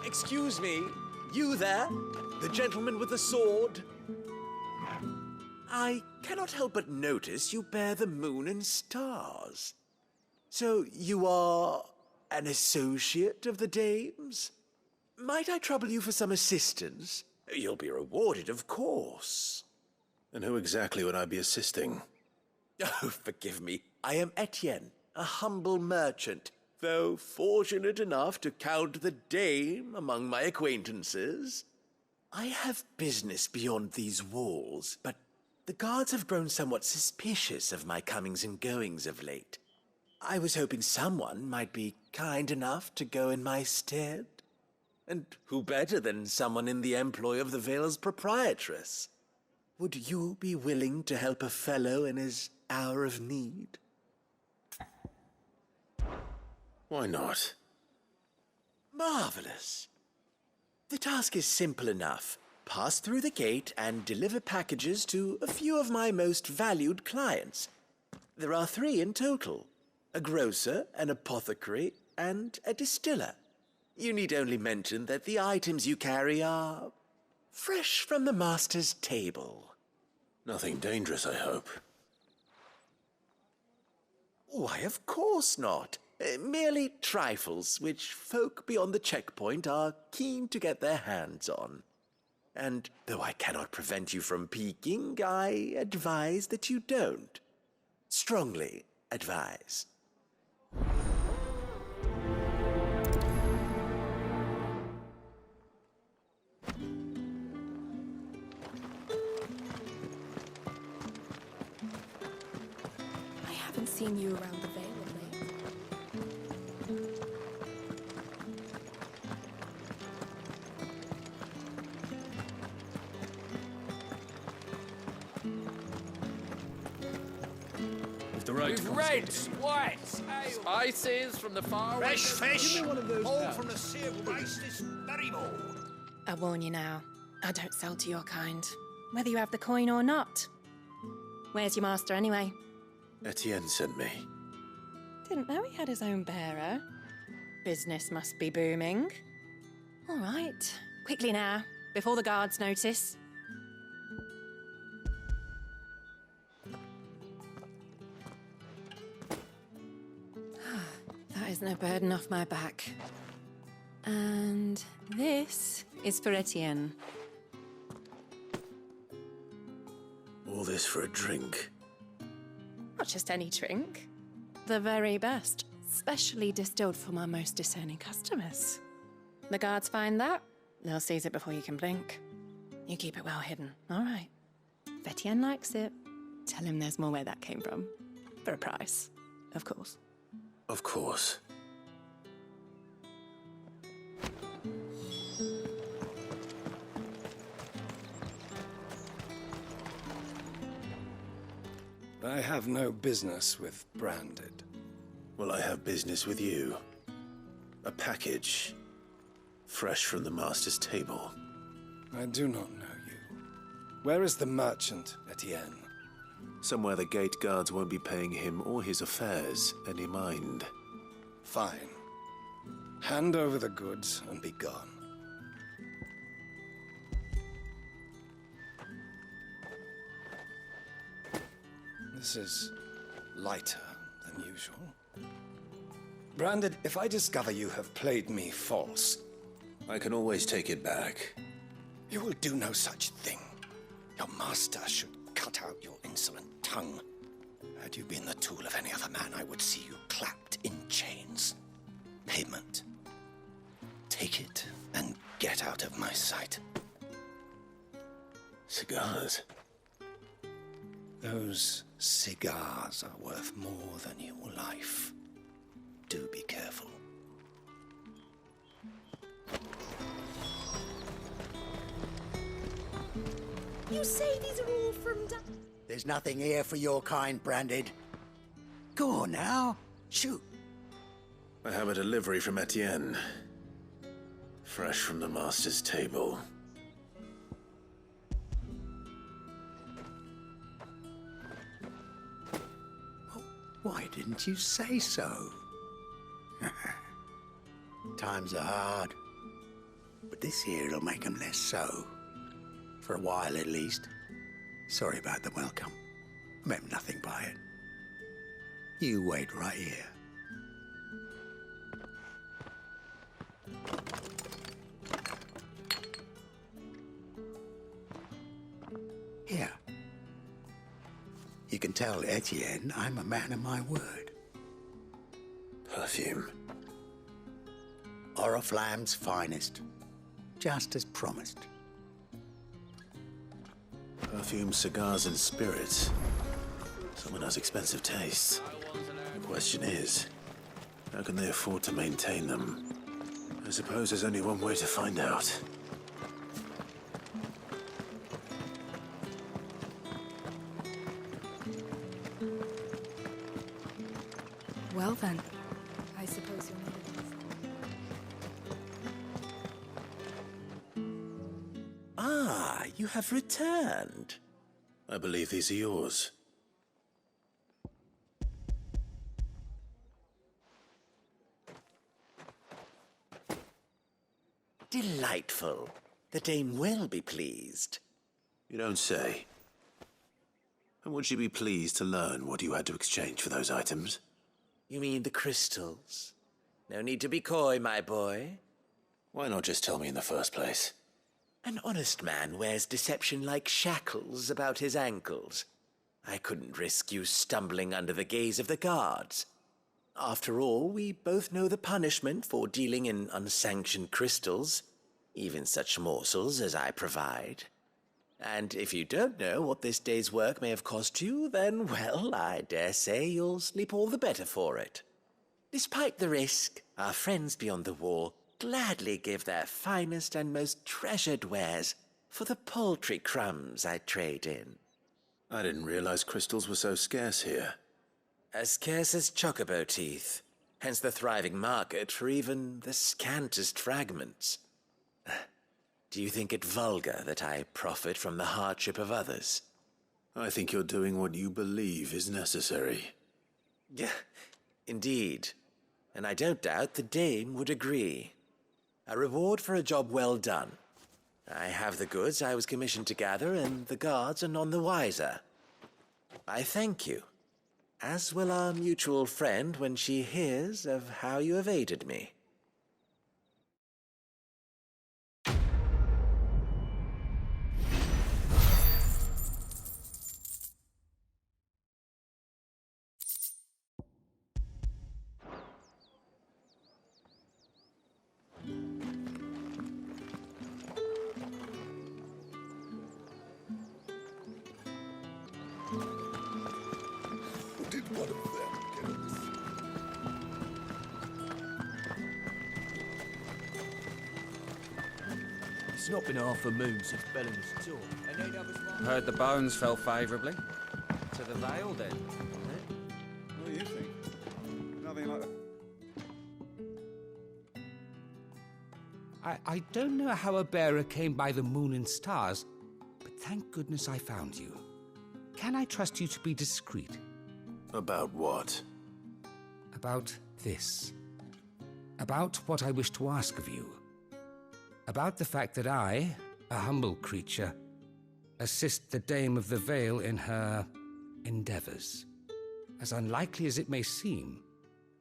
Excuse me, you there? The gentleman with the sword? I cannot help but notice you bear the moon and stars. So you are an associate of the dames? Might I trouble you for some assistance? You'll be rewarded, of course. And who exactly would I be assisting? Oh, forgive me. I am Etienne, a humble merchant, though fortunate enough to count the dame among my acquaintances. I have business beyond these walls, but the guards have grown somewhat suspicious of my comings and goings of late. I was hoping someone might be kind enough to go in my stead. And who better than someone in the employ of the Vale's proprietress? Would you be willing to help a fellow in his hour of need? Why not? Marvelous. The task is simple enough. Pass through the gate and deliver packages to a few of my most valued clients. There are 3 in total: a grocer, an apothecary, and a distiller. You need only mention that the items you carry are fresh from the master's table. Nothing dangerous, I hope. Why, of course not. Merely trifles which folk beyond the checkpoint are keen to get their hands on. And though I cannot prevent you from peeking, I advise that you don't. Strongly advise. I haven't seen you around the Vale of late. With reds, whites, spices from the far Fresh fish, all from the sea of waste this very morning. I warn you now, I don't sell to your kind, whether you have the coin or not. Where's your master anyway? Etienne sent me. Didn't know he had his own bearer. Business must be booming. All right, quickly now, before the guards notice. That is no burden off my back. And this is for Etienne. All this for a drink. Not just any drink. The very best, specially distilled for my most discerning customers. The guards find that, they'll seize it before you can blink. You keep it well hidden, all right? If Etienne likes it, tell him there's more where that came from. For a price, of course. Of course. I have no business with branded. Well, I have business with you. A package. Fresh from the master's table. I do not know you. Where is the merchant, Etienne? Somewhere the gate guards won't be paying him or his affairs any mind. Fine. Hand over the goods and be gone. This is lighter than usual. Branded, if I discover you have played me false... I can always take it back. You will do no such thing. Your master should cut out your insolent tongue. Had you been the tool of any other man, I would see you clapped in chains. Payment. Take it and get out of my sight. Cigars. Those cigars are worth more than your life. Do be careful. You say these are all from There's nothing here for your kind, Branded. Go on now, shoot. I have a delivery from Etienne. Fresh from the master's table. Why didn't you say so? Times are hard. but this here'll make 'em less so. For a while, at least. Sorry about the welcome. Meant nothing by it. You wait right here. Here. You can tell Etienne I'm a man of my word. Perfume. Oriflamme's finest. Just as promised. Perfume, cigars, and spirits. Someone has expensive tastes. The question is, how can they afford to maintain them? I suppose there's only one way to find out. Well then, I suppose you'll need it. Ah, you have returned. I believe these are yours. Delightful. The dame will be pleased. You don't say. And would she be pleased to learn what you had to exchange for those items? You mean the crystals? No need to be coy, my boy. Why not just tell me in the first place? An honest man wears deception like shackles about his ankles. I couldn't risk you stumbling under the gaze of the guards. After all, we both know the punishment for dealing in unsanctioned crystals, even such morsels as I provide. And if you don't know what this day's work may have cost you, then, well, I dare say you'll sleep all the better for it. Despite the risk, our friends beyond the wall gladly give their finest and most treasured wares for the paltry crumbs I trade in. I didn't realize crystals were so scarce here. As scarce as chocobo teeth, hence the thriving market for even the scantest fragments. Do you think it vulgar that I profit from the hardship of others? I think you're doing what you believe is necessary. Yeah, indeed. And I don't doubt the dame would agree. A reward for a job well done. I have the goods I was commissioned to gather, and the guards are none the wiser. I thank you, as will our mutual friend when she hears of how you have aided me. It's not been half a moon since Belling's tour. Heard the bones fell favourably. To the Vale, then. What do you think? Nothing like that. I don't know how a bearer came by the moon and stars, but thank goodness I found you. Can I trust you to be discreet? About what? About this. About what I wish to ask of you. About the fact that I, a humble creature, assist the Dame of the Vale in her endeavors. As unlikely as it may seem,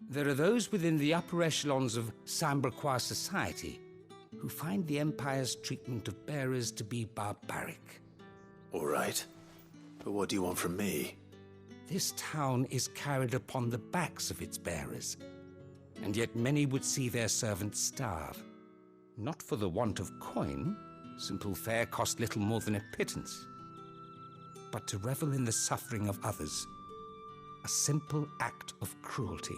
there are those within the upper echelons of Sambraquois society who find the Empire's treatment of bearers to be barbaric. All right. But what do you want from me? This town is carried upon the backs of its bearers, and yet many would see their servants starve. Not for the want of coin, simple fare cost little more than a pittance, but to revel in the suffering of others, a simple act of cruelty.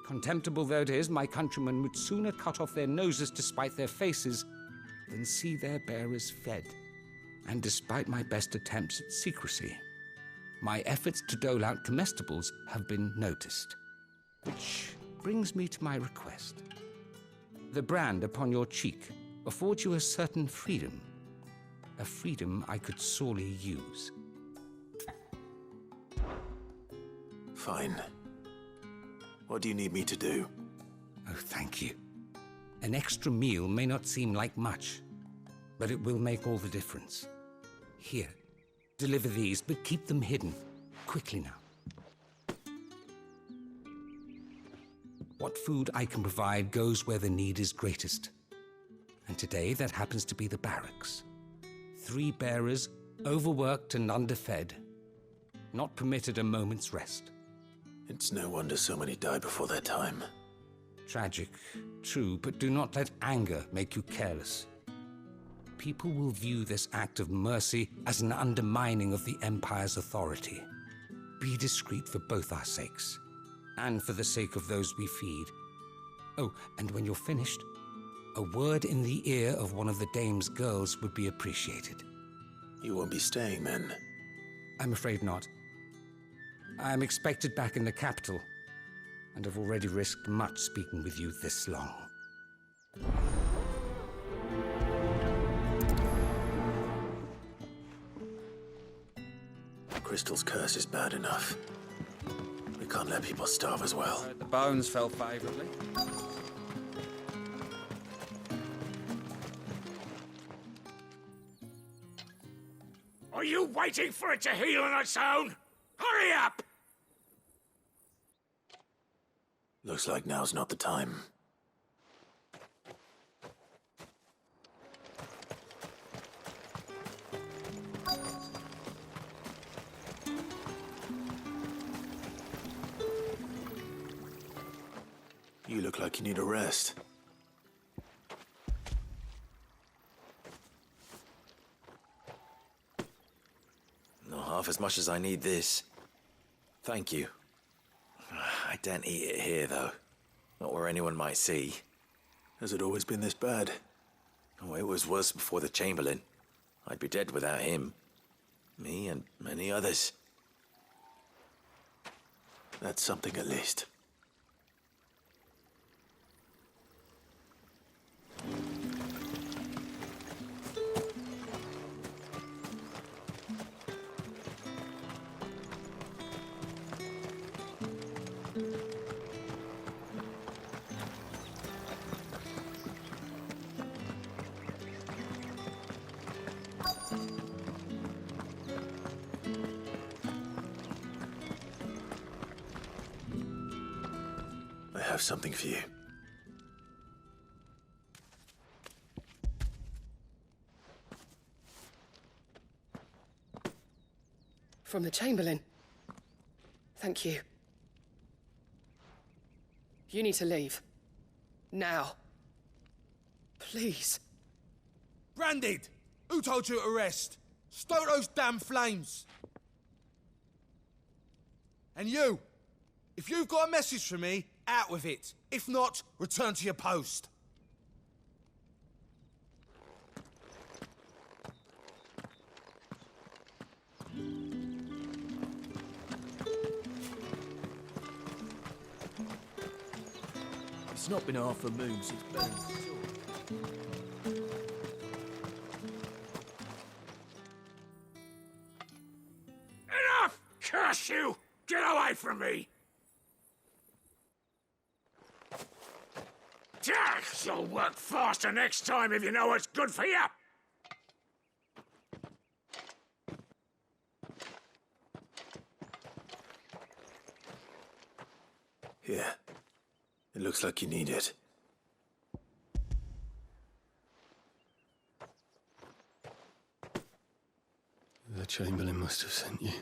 Contemptible though it is, my countrymen would sooner cut off their noses to spite their faces than see their bearers fed. And despite my best attempts at secrecy, my efforts to dole out comestibles have been noticed. Which brings me to my request. The brand upon your cheek affords you a certain freedom, a freedom I could sorely use. Fine. What do you need me to do? Oh, thank you. An extra meal may not seem like much, but it will make all the difference. Here, deliver these, but keep them hidden. Quickly now. What food I can provide goes where the need is greatest. And today, that happens to be the barracks. 3 bearers, overworked and underfed, not permitted a moment's rest. It's no wonder so many die before their time. Tragic, true, but do not let anger make you careless. People will view this act of mercy as an undermining of the Empire's authority. Be discreet for both our sakes, and for the sake of those we feed. Oh, and when you're finished, a word in the ear of one of the dame's girls would be appreciated. You won't be staying then? I'm afraid not. I'm expected back in the capital, and I've already risked much speaking with you this long. Crystal's curse is bad enough. We can't let people starve as well. The bones fell favorably. Are you waiting for it to heal on its own? Hurry up! Looks like now's not the time. You look like you need a rest. Not half as much as I need this. Thank you. I daren't eat it here, though. Not where anyone might see. Has it always been this bad? Oh, it was worse before the Chamberlain. I'd be dead without him. Me and many others. That's something at least. I have something for you. From the Chamberlain. Thank you. You need to leave. Now. Please. Branded! Who told you to rest? Stoke those damn flames! And you! If you've got a message for me, out with it. If not, return to your post. It's not been half a moon since Ben. Enough! Curse you! Get away from me! You'll work faster next time if you know what's good for you! Here. It looks like you need it. The Chamberlain must have sent you,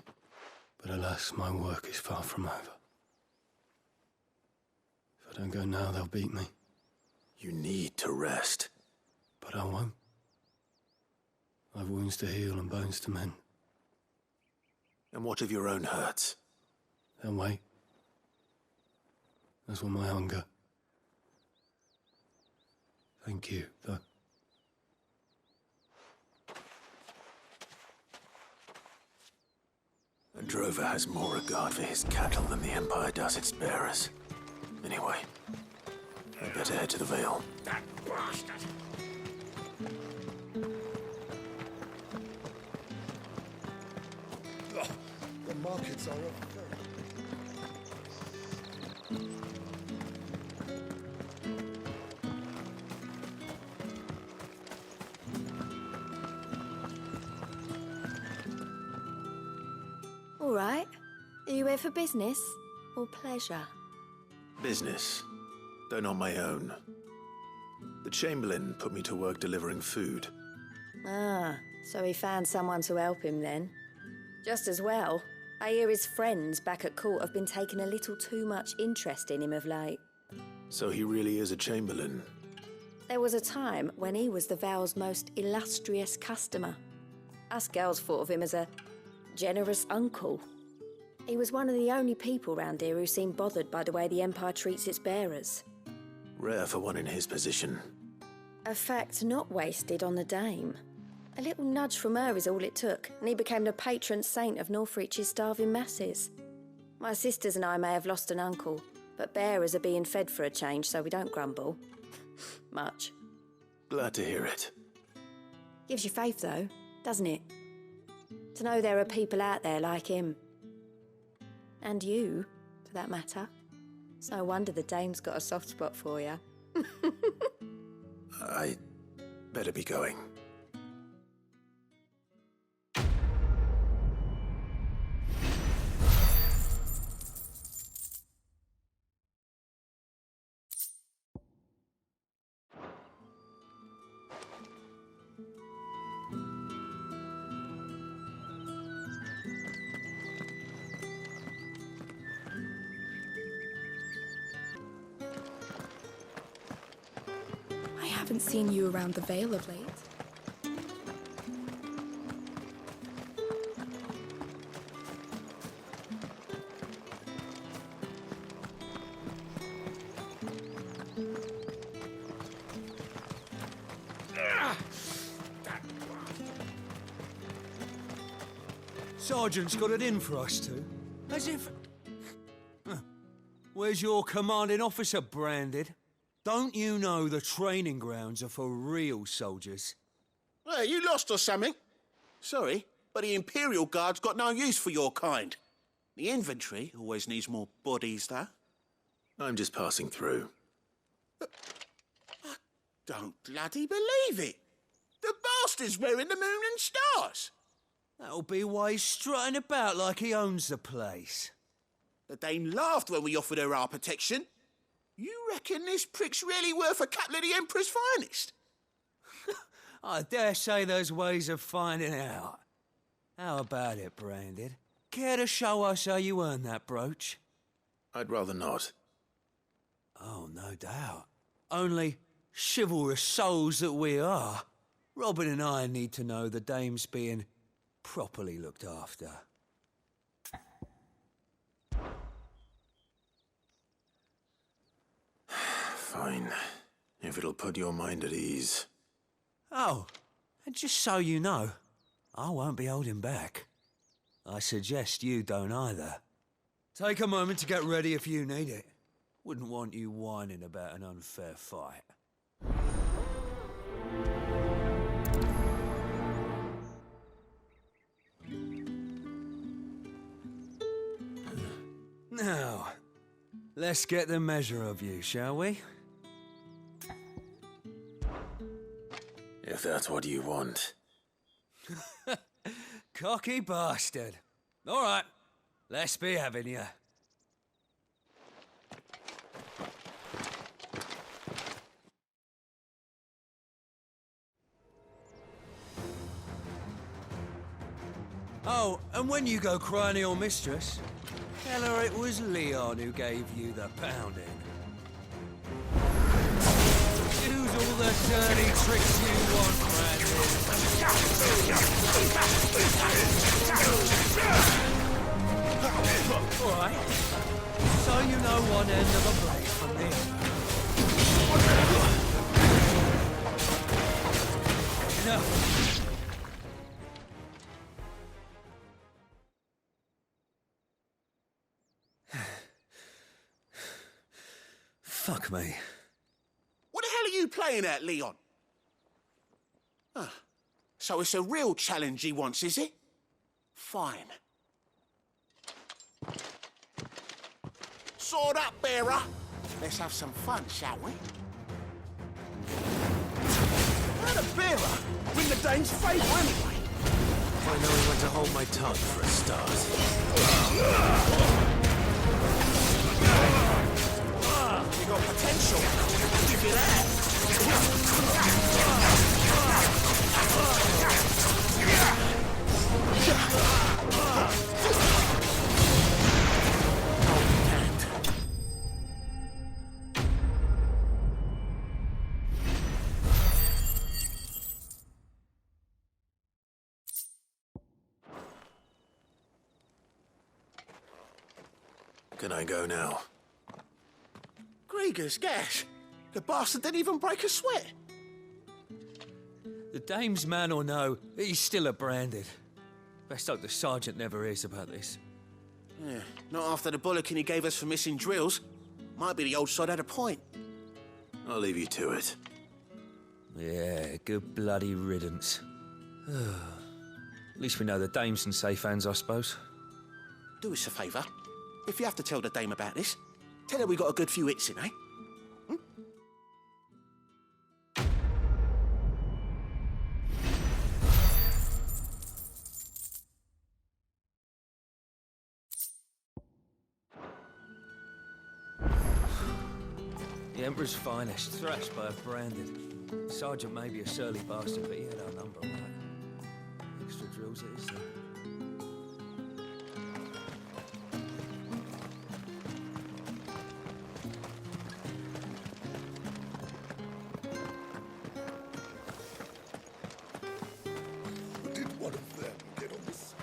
but alas, my work is far from over. If I don't go now, they'll beat me. You need to rest. But I won't. I've wounds to heal and bones to mend. And what of your own hurts? They'll wait. As will my hunger. Thank you, though. A drover has more regard for his cattle than the Empire does its bearers. Anyway, I'd better head to the Vale. That bastard! The markets are up. right. Are you here for business or pleasure? Business, though not my own. The Chamberlain put me to work delivering food. Ah, so he found someone to help him then. Just as well. I hear his friends back at court have been taking a little too much interest in him of late. So he really is a Chamberlain? There was a time when he was the Val's most illustrious customer. Us girls thought of him as a generous uncle. He was one of the only people round here who seemed bothered by the way the Empire treats its bearers. Rare for one in his position. A fact not wasted on the dame. A little nudge from her is all it took, and he became the patron saint of Northreach's starving masses. My sisters and I may have lost an uncle, but bearers are being fed for a change, so we don't grumble. Much. Glad to hear it. Gives you faith, though, doesn't it? To know there are people out there like him. And you, for that matter. It's no wonder the dame's got a soft spot for you. I better be going. I haven't seen you around the Vale of late. Sergeant's got it in for us two. As if... Where's your commanding officer branded? Don't you know the training grounds are for real soldiers? Hey, you lost or something? Sorry, but the Imperial Guard's got no use for your kind. The infantry always needs more bodies, though. I'm just passing through. I don't bloody believe it. The bastard's wearing the moon and stars. That'll be why he's strutting about like he owns the place. The Dame laughed when we offered her our protection. You reckon this prick's really worth a couple of the Emperor's finest? I dare say there's ways of finding out. How about it, Branded? Care to show us how you earned that brooch? I'd rather not. Oh, no doubt. Only chivalrous souls that we are, Robin and I need to know the Dame's being properly looked after. Fine. If it'll put your mind at ease. Oh, and just so you know, I won't be holding back. I suggest you don't either. Take a moment to get ready if you need it. Wouldn't want you whining about an unfair fight. Now, let's get the measure of you, shall we? If that's what you want. Cocky bastard. All right, let's be having you. Oh, and when you go crying to your mistress, tell her it was Leon who gave you the pounding. Use all the dirty tricks you want, Brandon. All right. So you know one end of a blade from the other. Enough. Fuck me. What the hell are you playing at, Leon? Ah, so it's a real challenge he wants, is it? Fine. Sword up, bearer. Let's have some fun, shall we? How the bearer win the Dane's favour anyway? by knowing when to hold my tongue for a start. You got potential. Give you that. Can I go now? Gregor's gash. The bastard didn't even break a sweat. The dame's man or no, he's still a branded. Best hope the sergeant never hears about this. Yeah, not after the bollocking he gave us for missing drills. Might be the old sod had a point. I'll leave you to it. Yeah, good bloody riddance. At least we know the dame's in safe hands, I suppose. Do us a favour. If you have to tell the dame about this, tell her we got a good few hits in, eh? The Emperor's finest, thrashed by a branded. Sergeant may be a surly bastard, but he had our number, all right. Extra drills it is, then. Did one of them get on this?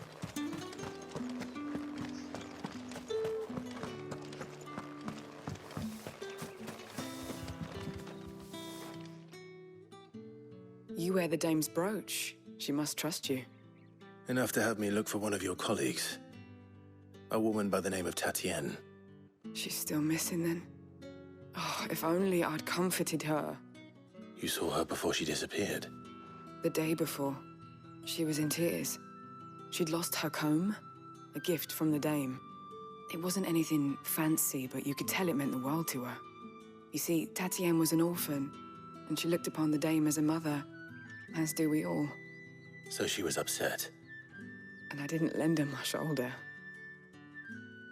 You wear the dame's brooch. She must trust you. Enough to have me look for one of your colleagues. A woman by the name of Tatienne. She's still missing then. Oh, if only I'd comforted her. You saw her before she disappeared. The day before, she was in tears. She'd lost her comb, a gift from the dame. It wasn't anything fancy, but you could tell it meant the world to her. You see, Tatienne was an orphan, and she looked upon the dame as a mother, as do we all. So she was upset. And I didn't lend her my shoulder.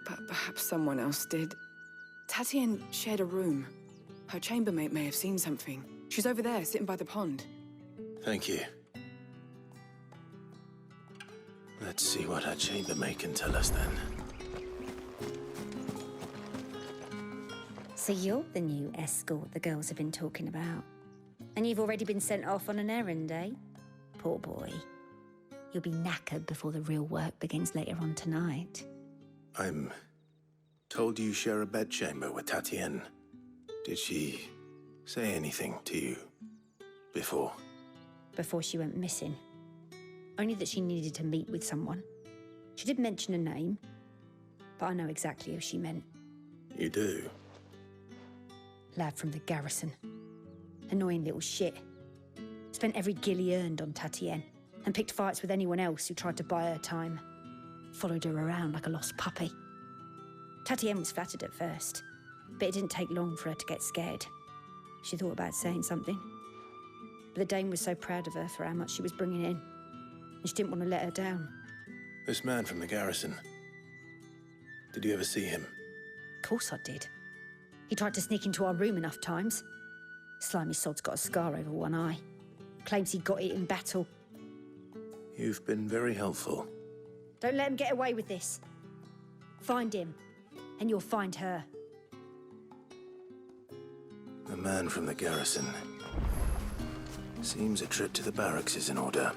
But perhaps someone else did. Tatienne shared a room. Her chambermaid may have seen something. She's over there, sitting by the pond. Thank you. Let's see what her chambermaid can tell us then. So you're the new escort the girls have been talking about. And you've already been sent off on an errand, eh? Poor boy. You'll be knackered before the real work begins later on tonight. I'm told you share a bedchamber with Tatienne. Did she say anything to you before? Before she went missing. Only that she needed to meet with someone. She did mention a name, but I know exactly who she meant. You do? Lad from the garrison. Annoying little shit. Spent every guil he earned on Tatienne, and picked fights with anyone else who tried to buy her time. Followed her around like a lost puppy. Tatienne was flattered at first, but it didn't take long for her to get scared. She thought about saying something. But the dame was so proud of her for how much she was bringing in, and she didn't want to let her down. This man from the garrison. Did you ever see him? Of course I did. He tried to sneak into our room enough times. Slimy sod's got a scar over one eye. Claims he got it in battle. You've been very helpful. Don't let him get away with this. Find him, and you'll find her. A man from the garrison. Seems a trip to the barracks is in order.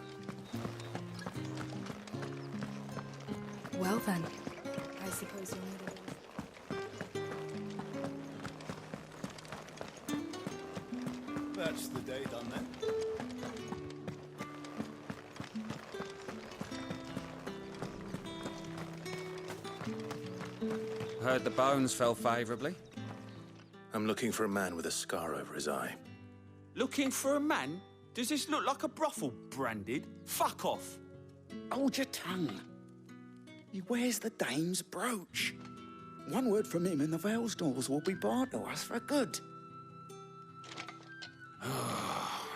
Well then, I suppose you'll need a... That's the day done then. Heard the bones fell favourably. I'm looking for a man with a scar over his eye. Looking for a man? Does this look like a brothel, branded? Fuck off. Hold your tongue. He wears the dame's brooch. One word from him and the Valisthea will be barred to us for good.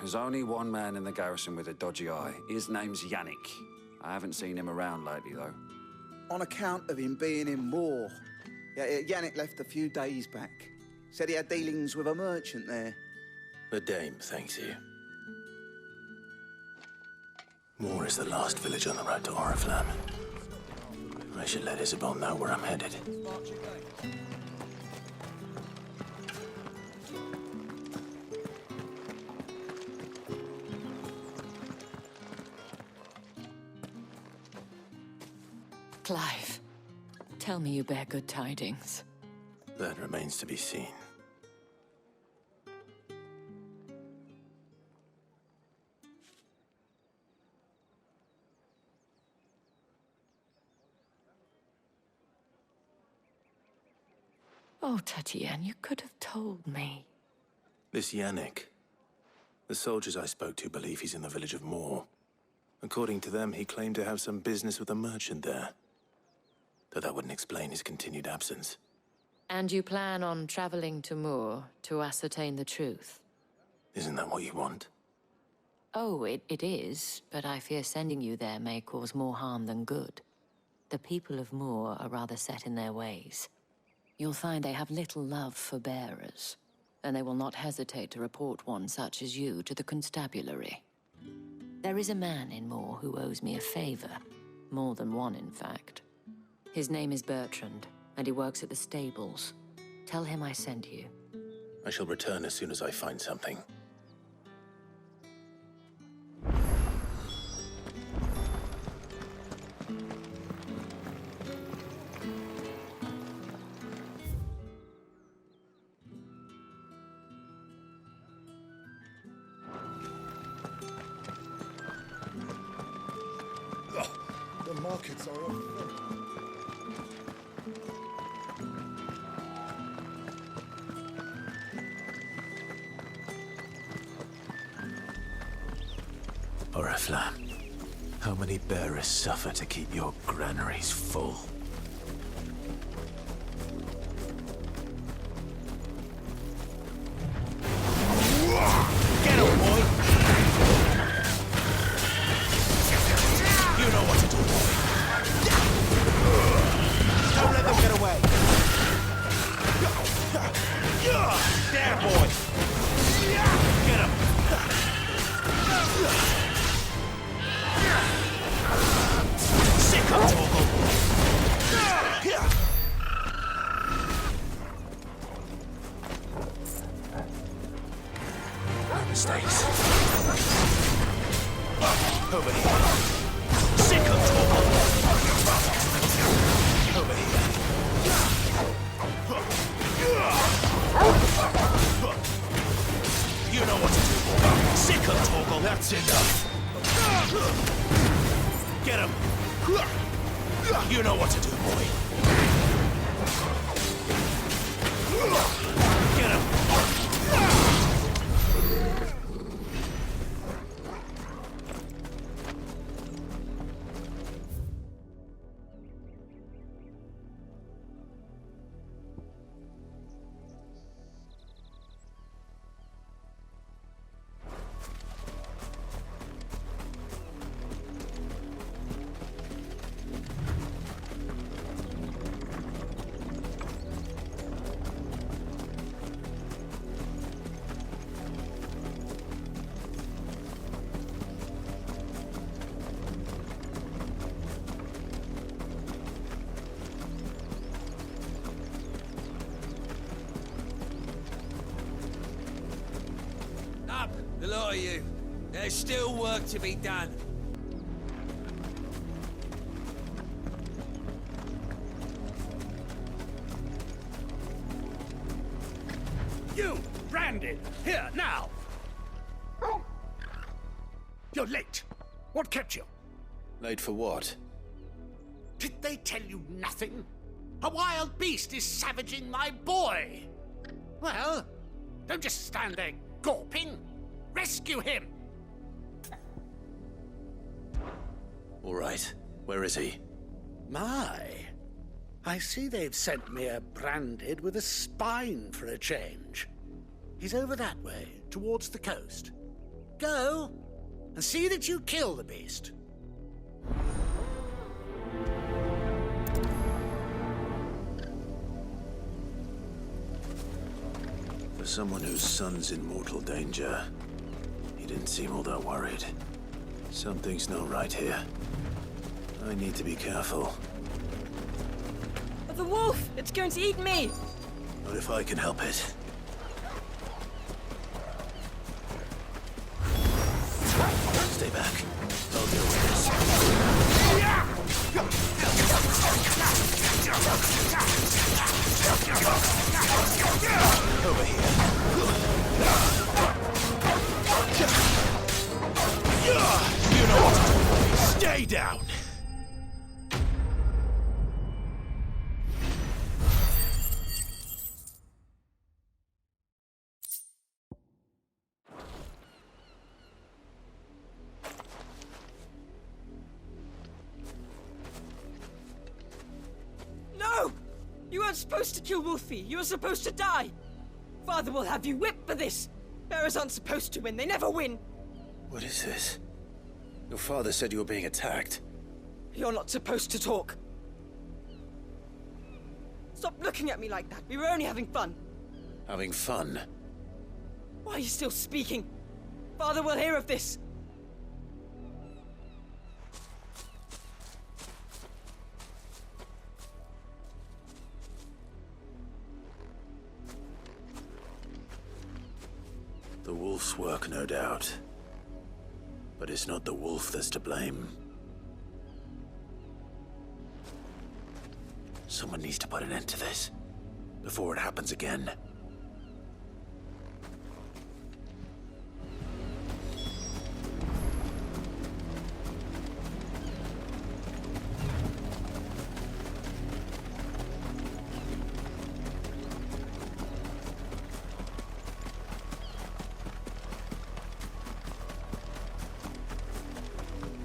There's only one man in the garrison with a dodgy eye. His name's Yannick. I haven't seen him around lately, though. On account of him being in war. Yeah, Yannick left a few days back. Said he had dealings with a merchant there. The dame thanks you. Moor is the last village on the road to Oriflamme. I should let Isabel know where I'm headed. Clive, tell me you bear good tidings. That remains to be seen. Oh, Tatienne, you could have told me. This Yannick. The soldiers I spoke to believe he's in the village of Moor. According to them, he claimed to have some business with a merchant there. Though that wouldn't explain his continued absence. And you plan on traveling to Moor to ascertain the truth? Isn't that what you want? Oh, it is, but I fear sending you there may cause more harm than good. The people of Moor are rather set in their ways. You'll find they have little love for bearers, and they will not hesitate to report one such as you to the constabulary. There is a man in Moor who owes me a favor. More than one, in fact. His name is Bertrand, and he works at the stables. Tell him I sent you. I shall return as soon as I find something. The markets are up front. Oriflamme, how many bearers suffer to keep your granaries full? Get him, boy! You know what to do, boy. Don't let them get away. There, boy! Get him! Sick of Torgal! No mistakes. Over here. Sick of Torgal! Over here. You know what to do, boy. Sick of Torgal, that's enough. Get him. You know what to do, boy. Get him. Up, the lot of you. There's still work to be done. You, Brandon, here, now! You're late. What kept you? Late for what? Did they tell you nothing? A wild beast is savaging my boy! Well, don't just stand there gawping. Rescue him! All right. Where is he? My, I see they've sent me a branded with a spine for a change. He's over that way, towards the coast. Go, and see that you kill the beast. For someone whose son's in mortal danger, he didn't seem all that worried. Something's not right here. I need to be careful. The wolf! It's going to eat me! Not if I can help it. Stay back. I'll deal with this. Over here. You know what to do. Stay down. No! You weren't supposed to kill Wolfie. You were supposed to die. Father will have you whipped for this. Bearers aren't supposed to win. They never win. What is this? Your father said you were being attacked. You're not supposed to talk. Stop looking at me like that. We were only having fun. Having fun? Why are you still speaking? Father will hear of this. The wolf's work, no doubt. But it's not the wolf that's to blame. Someone needs to put an end to this, before it happens again.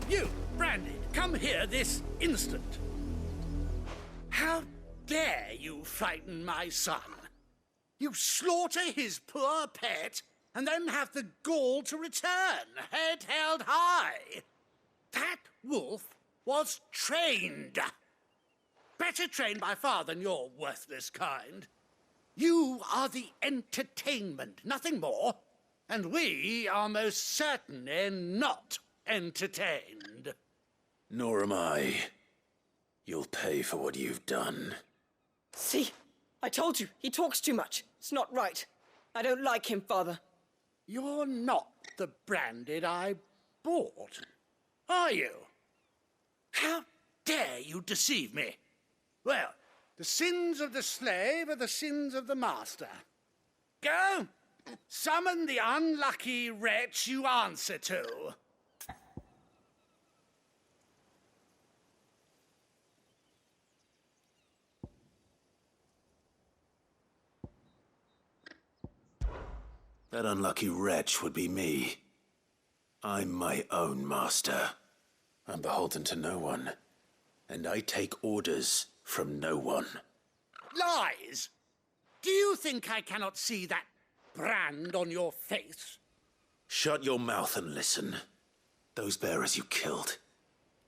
You, Brandy, come here this instant. How dare you frighten my son? You slaughter his poor pet and then have the gall to return, head held high. That wolf was trained. Better trained by far than your worthless kind. You are the entertainment, nothing more. And we are most certainly not entertained. Nor am I. You'll pay for what you've done. See? I told you. He talks too much. It's not right. I don't like him, Father. You're not the Branded I bought, are you? How dare you deceive me? Well, the sins of the slave are the sins of the master. Go, summon the unlucky wretch you answer to. That unlucky wretch would be me. I'm my own master. I'm beholden to no one. And I take orders from no one. Lies! Do you think I cannot see that brand on your face? Shut your mouth and listen. Those bearers you killed,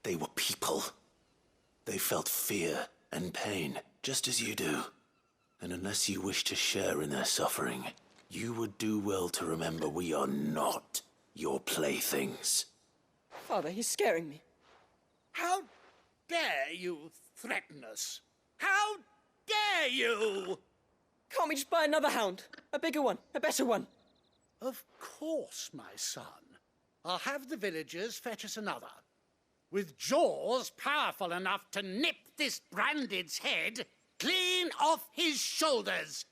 they were people. They felt fear and pain, just as you do. And unless you wish to share in their suffering, you would do well to remember we are not your playthings. Father, he's scaring me. How dare you threaten us? How dare you? Can't we just buy another hound? A bigger one, a better one. Of course, my son. I'll have the villagers fetch us another. With jaws powerful enough to nip this Branded's head clean off his shoulders.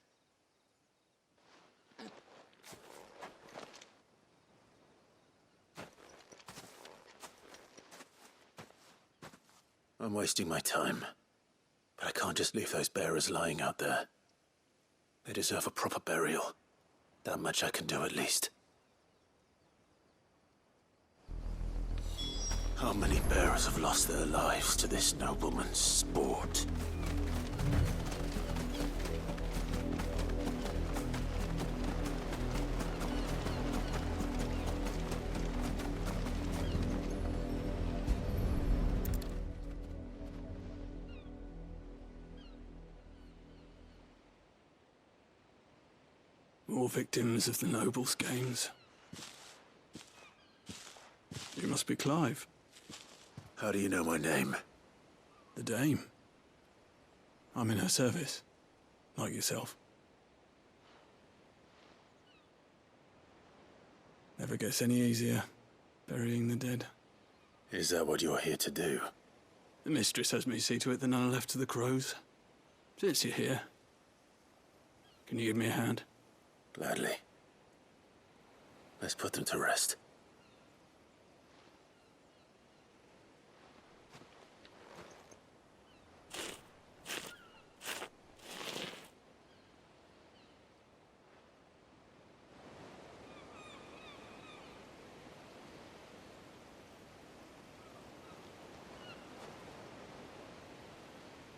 I'm wasting my time. But I can't just leave those bearers lying out there. They deserve a proper burial. That much I can do at least. How many bearers have lost their lives to this nobleman's sport? More victims of the nobles' games. You must be Clive. How do you know my name? The Dame. I'm in her service, like yourself. Never gets any easier, burying the dead. Is that what you're here to do? The mistress has me see to it that none are left to the crows. Since you're here, can you give me a hand? Gladly. Let's put them to rest.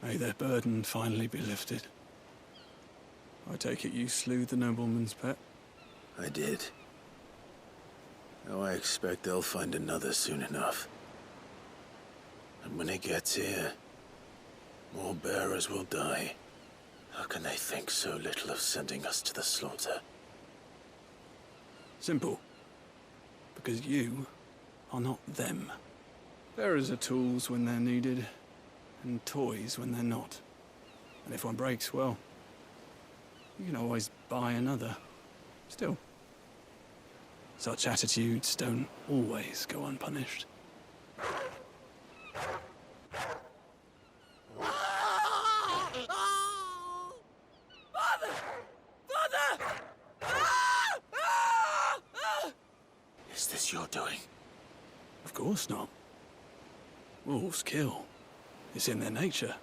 May their burden finally be lifted. I take it you slew the nobleman's pet? I did. Now I expect they'll find another soon enough. And when it gets here, more bearers will die. How can they think so little of sending us to the slaughter? Simple. Because you are not them. Bearers are tools when they're needed, and toys when they're not. And if one breaks, well, you can always buy another. Still, such attitudes don't always go unpunished. Is this your doing? Of course not. Wolves kill. It's in their nature.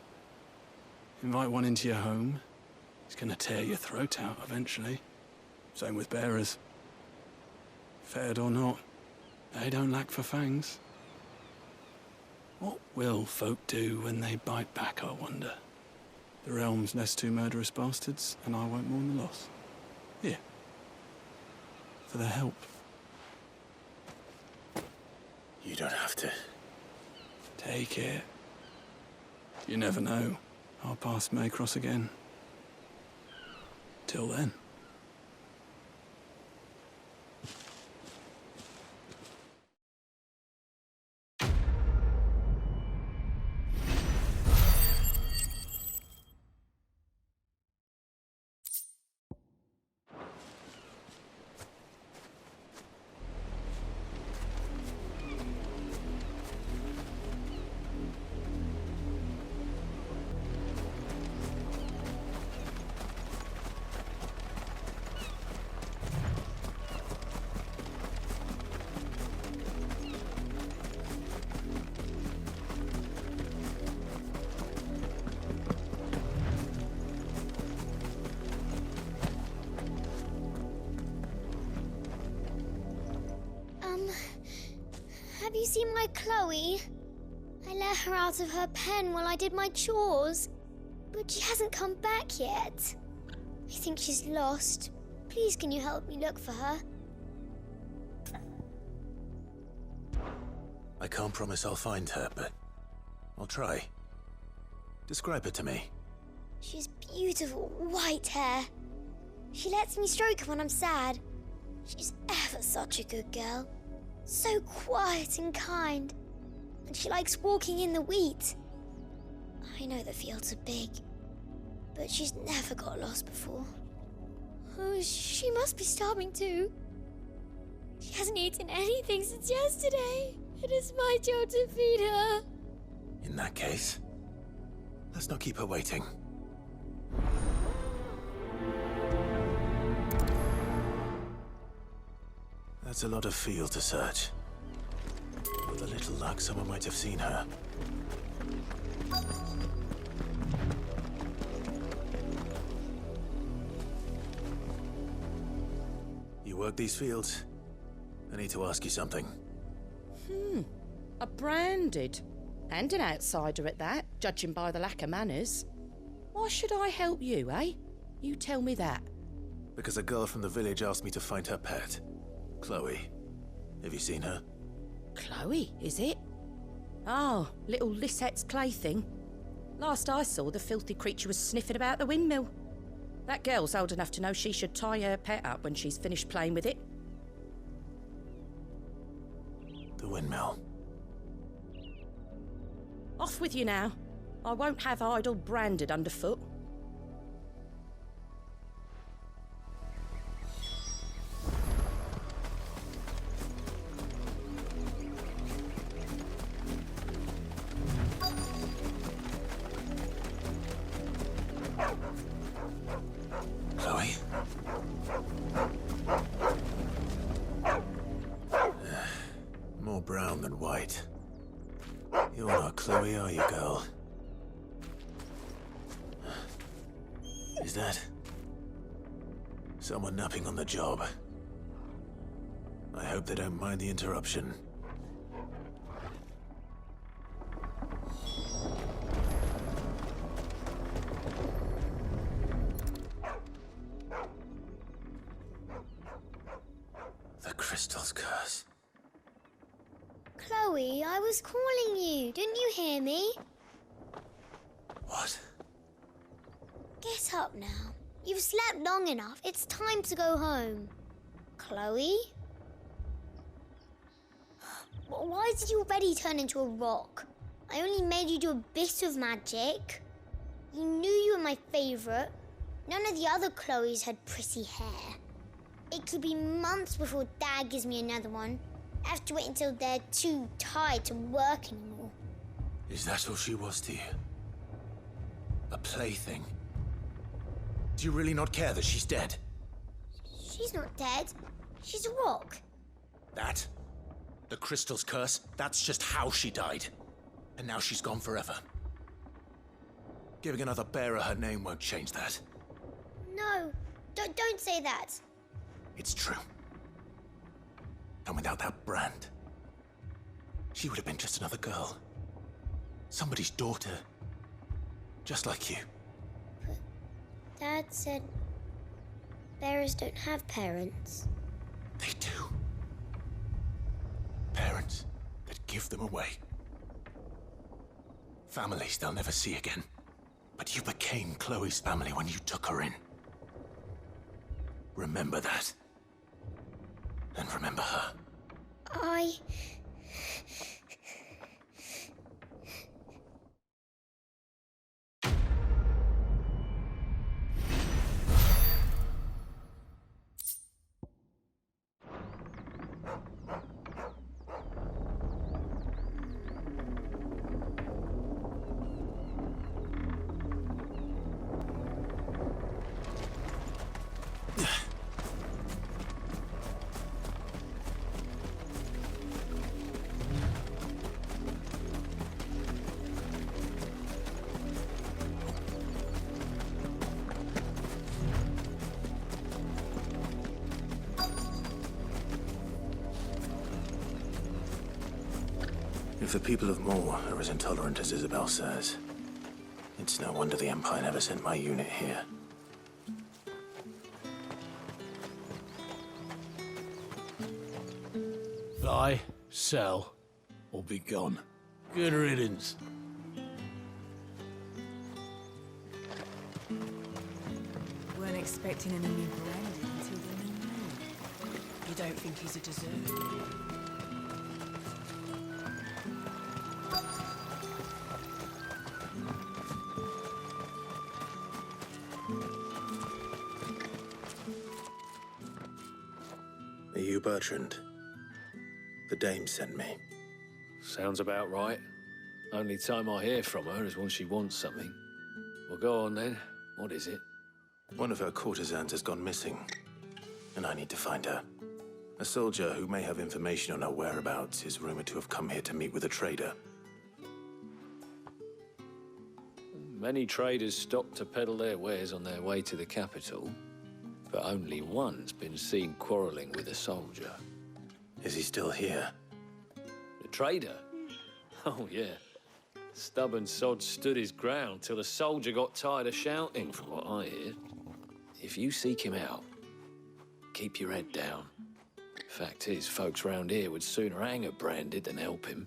Invite one into your home, he's gonna tear your throat out eventually. Same with bearers. Fed or not, they don't lack for fangs. What will folk do when they bite back, I wonder? The realm's nest two murderous bastards, and I won't mourn the loss. Here. For their help. You don't have to. Take it. You never know. Our paths may cross again. Till then. Have you seen my Chloe? I let her out of her pen while I did my chores, but she hasn't come back yet. I think she's lost. Please, can you help me look for her? I can't promise I'll find her, but I'll try. Describe her to me. She's beautiful white hair. She lets me stroke her when I'm sad. She's ever such a good girl. So quiet and kind. And she likes walking in the wheat. I know the fields are big, but she's never got lost before. Oh, she must be starving too. She hasn't eaten anything since yesterday. It is my job to feed her. In that case, let's not keep her waiting. That's a lot of field to search. With a little luck, someone might have seen her. You work these fields? I need to ask you something. A branded. And an outsider at that, judging by the lack of manners. Why should I help you, eh? You tell me that. Because a girl from the village asked me to find her pet. Chloe. Have you seen her? Chloe, is it? Oh, little Lisette's plaything. Last I saw, the filthy creature was sniffing about the windmill. That girl's old enough to know she should tie her pet up when she's finished playing with it. The windmill. Off with you now. I won't have idle branded underfoot. Chloe? More brown than white. You're not Chloe, are you, girl? Is that someone napping on the job? I hope they don't mind the interruption. The crystal's curse. Chloe, I was calling you. Didn't you hear me? What? Get up now. You've slept long enough. It's time to go home. Chloe? Why did you already turn into a rock? I only made you do a bit of magic. You knew you were my favourite. None of the other Chloes had pretty hair. It could be months before Dad gives me another one. I have to wait until they're too tired to work anymore. Is that all she was to you? A plaything? Do you really not care that she's dead? She's not dead. She's a rock. That? The crystal's curse? That's just how she died. And now she's gone forever. Giving another bearer her name won't change that. No, don't say that. It's true. And without that brand, she would have been just another girl. Somebody's daughter. Just like you. But Dad said bearers don't have parents. They do. Parents that give them away. Families they'll never see again. But you became Chloe's family when you took her in. Remember that. And remember her. If the people of Moor are as intolerant as Isabel says, it's no wonder the Empire never sent my unit here. Buy, sell, or be gone. Good riddance. Weren't expecting an enemy branded until the new moon. You don't think he's a deserter? Are you Bertrand? The dame sent me. Sounds about right. Only time I hear from her is when she wants something. Well, go on then. What is it? One of her courtesans has gone missing, and I need to find her. A soldier who may have information on her whereabouts is rumored to have come here to meet with a trader. Many traders stop to peddle their wares on their way to the capital, but only one's been seen quarreling with a soldier. Is he still here? The trader? Oh, yeah. Stubborn sod stood his ground till the soldier got tired of shouting, from what I hear. If you seek him out, keep your head down. Fact is, folks round here would sooner hang a branded than help him.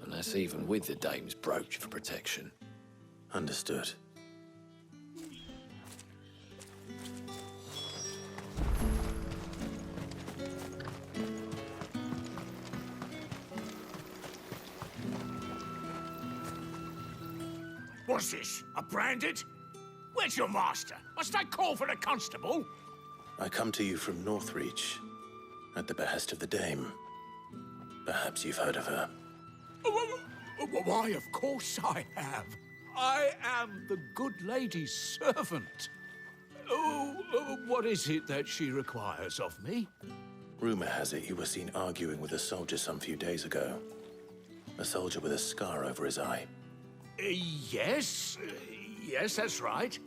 And that's even with the dame's brooch for protection. Understood. What's this? A branded? Where's your master? Must I call for the constable? I come to you from Northreach, at the behest of the Dame. Perhaps you've heard of her. Why, of course I have. I am the good lady's servant. What is it that she requires of me? Rumor has it you were seen arguing with a soldier some few days ago. A soldier with a scar over his eye. Yes, that's right.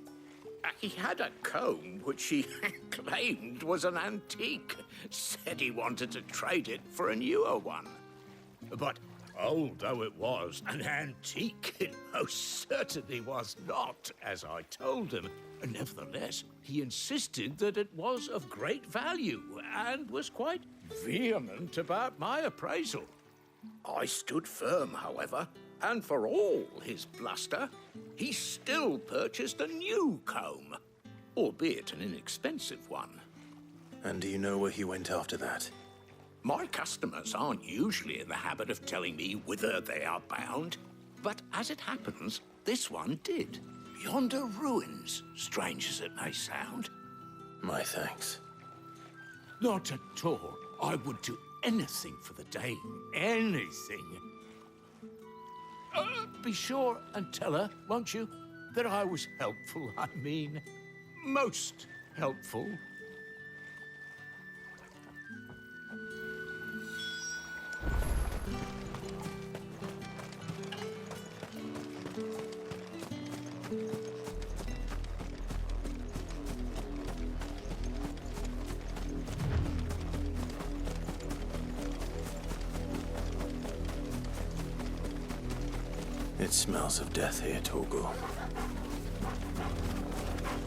He had a comb which he claimed was an antique. Said he wanted to trade it for a newer one. But old though it was, an antique it most certainly was not, as I told him. Nevertheless, he insisted that it was of great value and was quite vehement about my appraisal. I stood firm, however, and for all his bluster, he still purchased a new comb, albeit an inexpensive one. And do you know where he went after that? My customers aren't usually in the habit of telling me whither they are bound, but as it happens, this one did. Yonder ruins, strange as it may sound. My thanks. Not at all. I would do anything for the Dame. Anything. Be sure and tell her, won't you, that I was helpful. I mean, most helpful. It smells of death here, Torgal.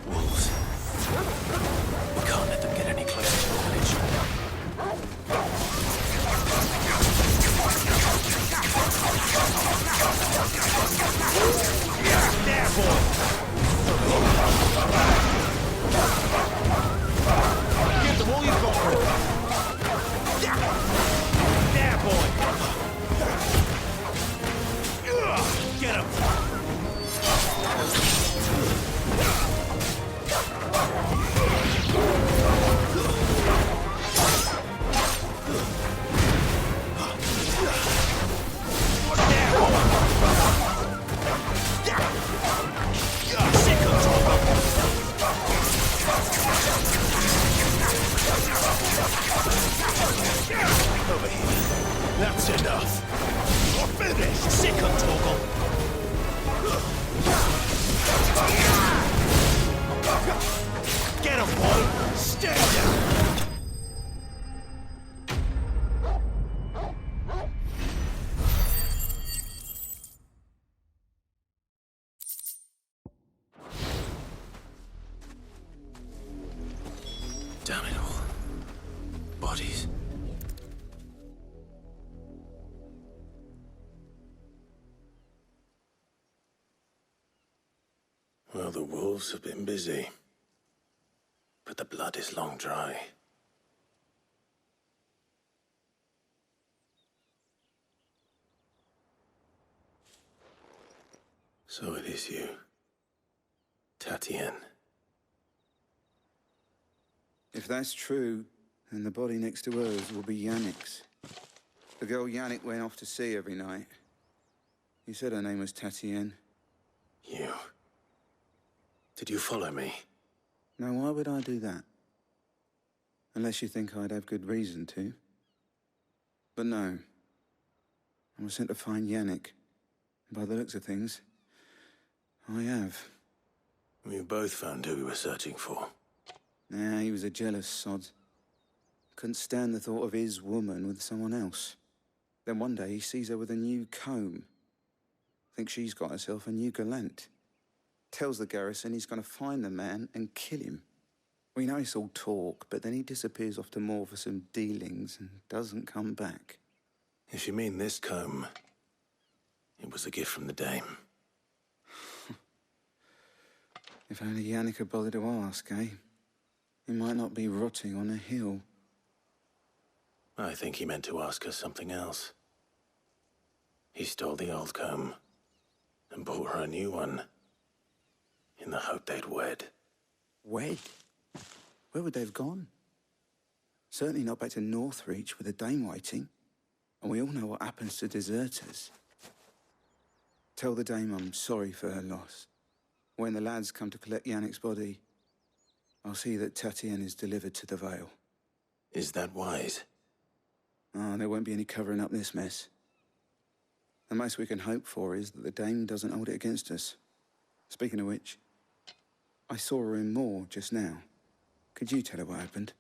Wolves. We can't let them get any closer to the village. There, boy! Give them all you've got for it. There, boy! Get him! Over here. That's enough. You're finished! Sick of Torgal! Get him, boy! Stay down! Damn it all. Bodies. Well, the wolves have been busy. But the blood is long dry. So it is you, Tatienne. If that's true, then the body next to hers will be Yannick's. The girl Yannick went off to see every night. He said her name was Tatienne. You. Did you follow me? Now, why would I do that? Unless you think I'd have good reason to. But no. I was sent to find Yannick. And by the looks of things, I have. We both found who we were searching for. Nah, he was a jealous sod. Couldn't stand the thought of his woman with someone else. Then one day he sees her with a new comb. Thinks she's got herself a new gallant. Tells the garrison he's going to find the man and kill him. We know it's all talk, but then he disappears off to Moor for some dealings and doesn't come back. If you mean this comb, it was a gift from the Dame. If only Yannick had bothered to ask, eh? He might not be rotting on a hill. I think he meant to ask us something else. He stole the old comb and bought her a new one, in the hope they'd wed. Wed? Where would they have gone? Certainly not back to Northreach with a dame waiting. And we all know what happens to deserters. Tell the dame I'm sorry for her loss. When the lads come to collect Yannick's body, I'll see that Tatienne is delivered to the Vale. Is that wise? Ah, there won't be any covering up this mess. The most we can hope for is that the dame doesn't hold it against us. Speaking of which, I saw her in Moor just now. Could you tell her what happened?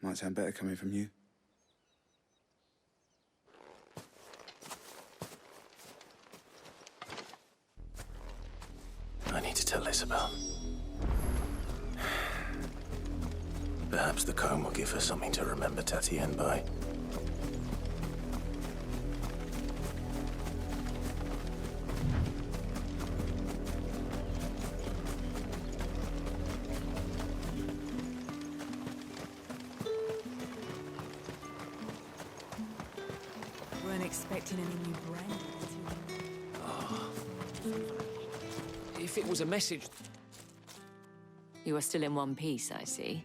Might sound better coming from you. I need to tell Isabel. Perhaps the comb will give her something to remember Tatienne by. Weren't expecting any new brand. If it was a message... You are still in one piece, I see.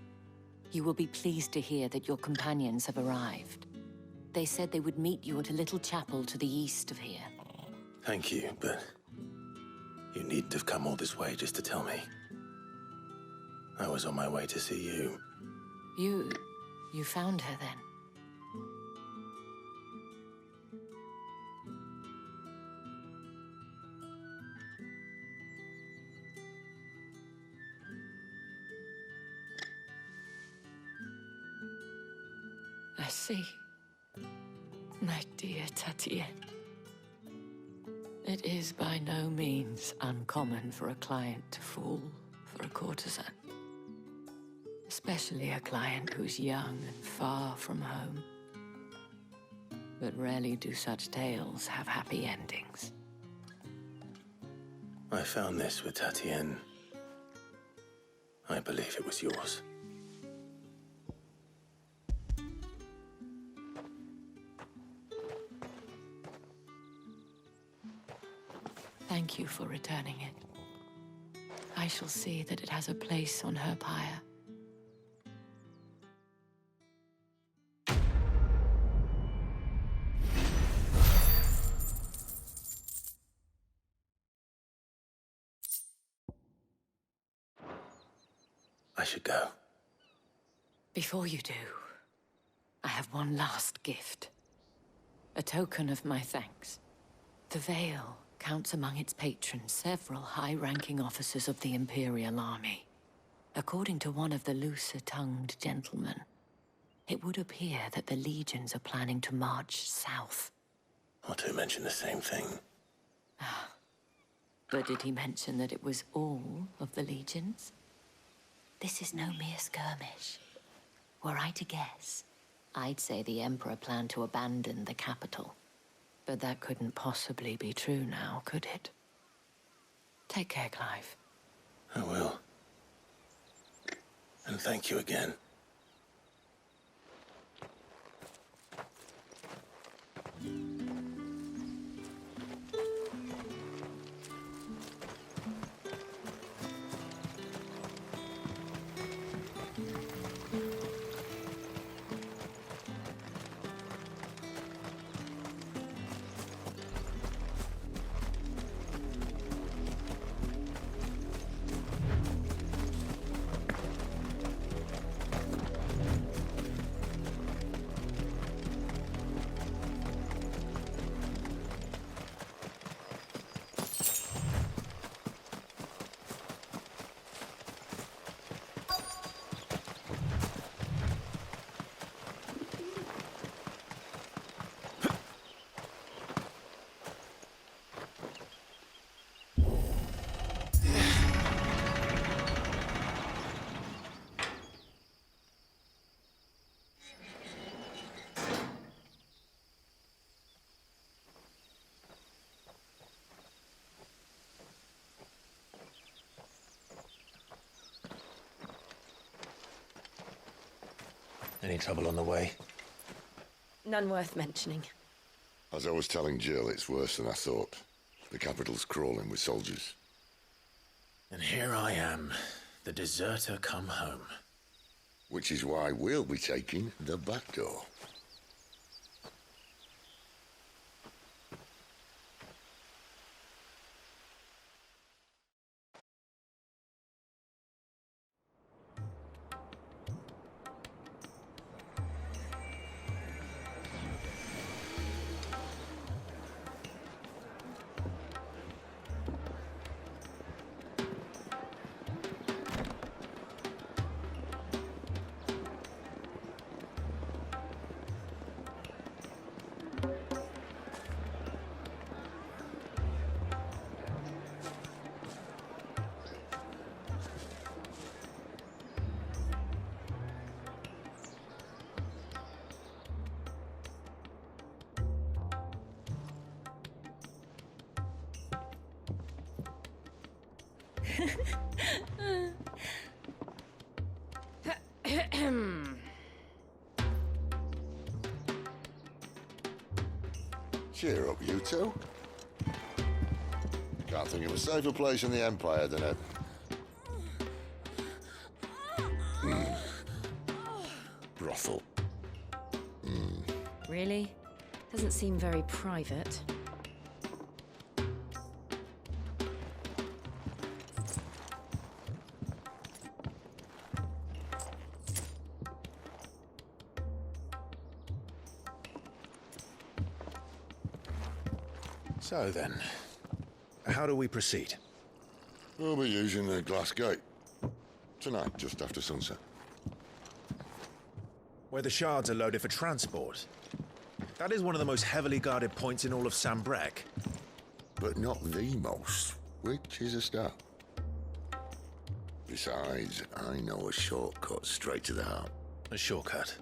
You will be pleased to hear that your companions have arrived. They said they would meet you at a little chapel to the east of here. Thank you, but you needn't have come all this way just to tell me. I was on my way to see you. You found her then? I see. My dear Tatienne. It is by no means uncommon for a client to fall for a courtesan. Especially a client who's young and far from home. But rarely do such tales have happy endings. I found this with Tatienne. I believe it was yours. Thank you for returning it. I shall see that it has a place on her pyre. I should go. Before you do, I have one last gift. A token of my thanks. The Vale counts among its patrons several high-ranking officers of the Imperial Army. According to one of the looser-tongued gentlemen, it would appear that the legions are planning to march south. Otto mentioned the same thing. But did he mention that it was all of the legions? This is no mere skirmish. Were I to guess, I'd say the Emperor planned to abandon the capital. But that couldn't possibly be true now, could it? Take care, Clive. I will. And thank you again. Any trouble on the way? None worth mentioning. As I was telling Jill, it's worse than I thought. The capital's crawling with soldiers. And here I am, the deserter come home. Which is why we'll be taking the back door. Cheer up, you two. Can't think of a safer place in the Empire than a... brothel. Really? Doesn't seem very private. So then, how do we proceed? We'll be using the glass gate. Tonight, just after sunset. Where the shards are loaded for transport. That is one of the most heavily guarded points in all of Sambrek. But not the most, which is a start. Besides, I know a shortcut straight to the heart. A shortcut?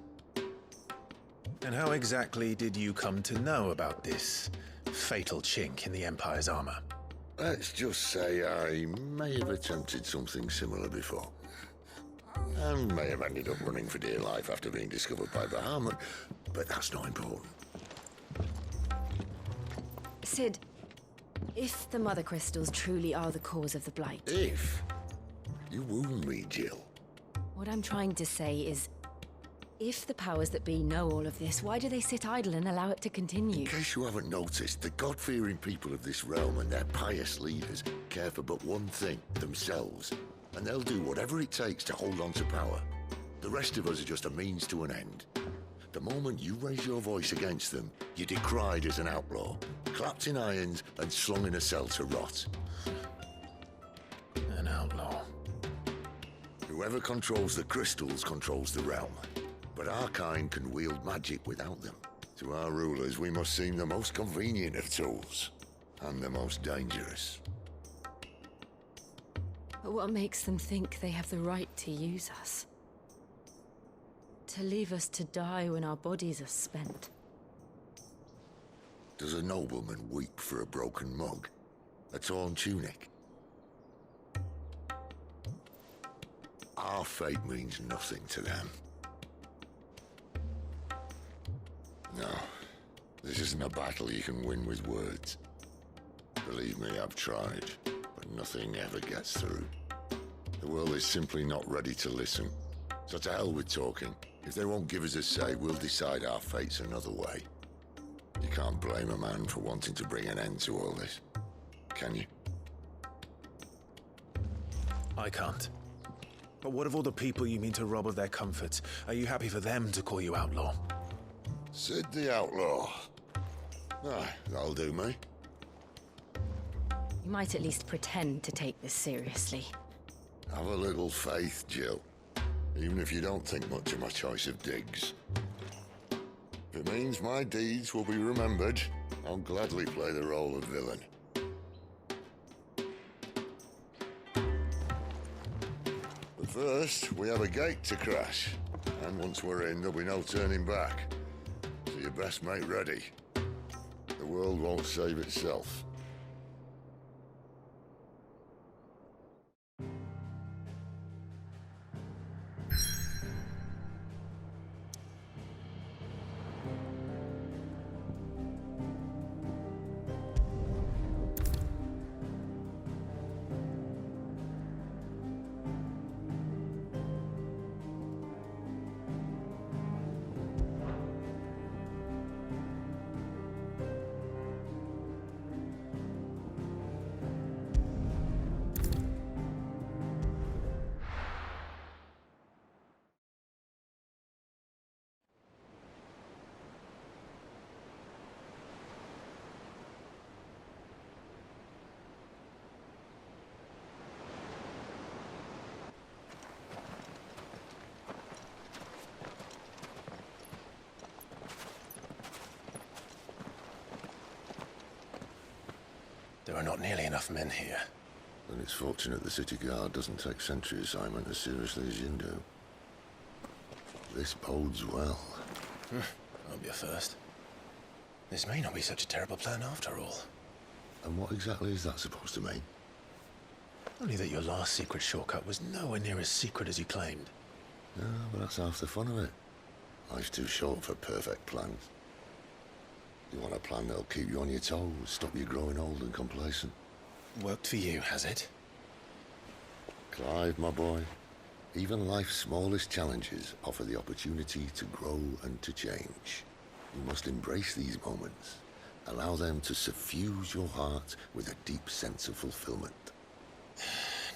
And how exactly did you come to know about this fatal chink in the Empire's armor? Let's just say I may have attempted something similar before. And may have ended up running for dear life after being discovered by Bahamut, but that's not important. Sid, if the Mothercrystals truly are the cause of the Blight... If? You wound me, Jill. What I'm trying to say is, if the powers that be know all of this, why do they sit idle and allow it to continue? In case you haven't noticed, the God-fearing people of this realm and their pious leaders care for but one thing, themselves. And they'll do whatever it takes to hold on to power. The rest of us are just a means to an end. The moment you raise your voice against them, you're decried as an outlaw, clapped in irons and slung in a cell to rot. An outlaw. Whoever controls the crystals controls the realm. But our kind can wield magic without them. To our rulers, we must seem the most convenient of tools, and the most dangerous. But what makes them think they have the right to use us? To leave us to die when our bodies are spent? Does a nobleman weep for a broken mug? A torn tunic? Our fate means nothing to them. No, this isn't a battle you can win with words. Believe me, I've tried, but nothing ever gets through. The world is simply not ready to listen. So to hell with talking. If they won't give us a say, we'll decide our fates another way. You can't blame a man for wanting to bring an end to all this, can you? I can't. But what of all the people you mean to rob of their comforts? Are you happy for them to call you outlaw? Sid the Outlaw. Aye, that'll do me. You might at least pretend to take this seriously. Have a little faith, Jill. Even if you don't think much of my choice of digs. If it means my deeds will be remembered, I'll gladly play the role of villain. But first, we have a gate to crash. And once we're in, there'll be no turning back. So you best make ready. The world won't save itself. There are not nearly enough men here. Then it's fortunate the city guard doesn't take sentry assignment as seriously as you do. This bodes well. Won't be a first. This may not be such a terrible plan after all. And what exactly is that supposed to mean? Only that your last secret shortcut was nowhere near as secret as you claimed. Yeah, but that's half the fun of it. Life's too short for perfect plans. You want a plan that'll keep you on your toes, stop you growing old and complacent. Worked for you, has it? Clive, my boy, even life's smallest challenges offer the opportunity to grow and to change. You must embrace these moments. Allow them to suffuse your heart with a deep sense of fulfillment.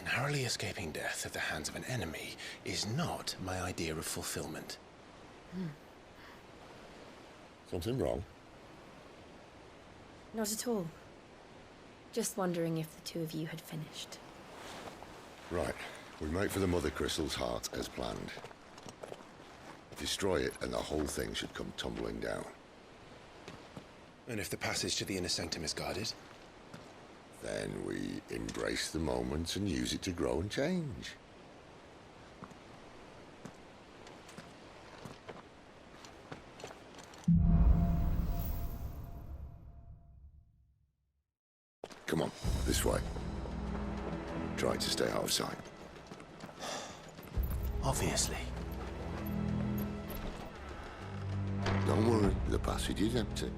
Narrowly escaping death at the hands of an enemy is not my idea of fulfillment. Something wrong? Not at all. Just wondering if the two of you had finished. Right. We make for the Mothercrystals' heart as planned. Destroy it and the whole thing should come tumbling down. And if the passage to the inner sanctum is guarded? Then we embrace the moment and use it to grow and change. Come on, this way. Try to stay out of sight. Obviously. Don't worry, the passage is empty.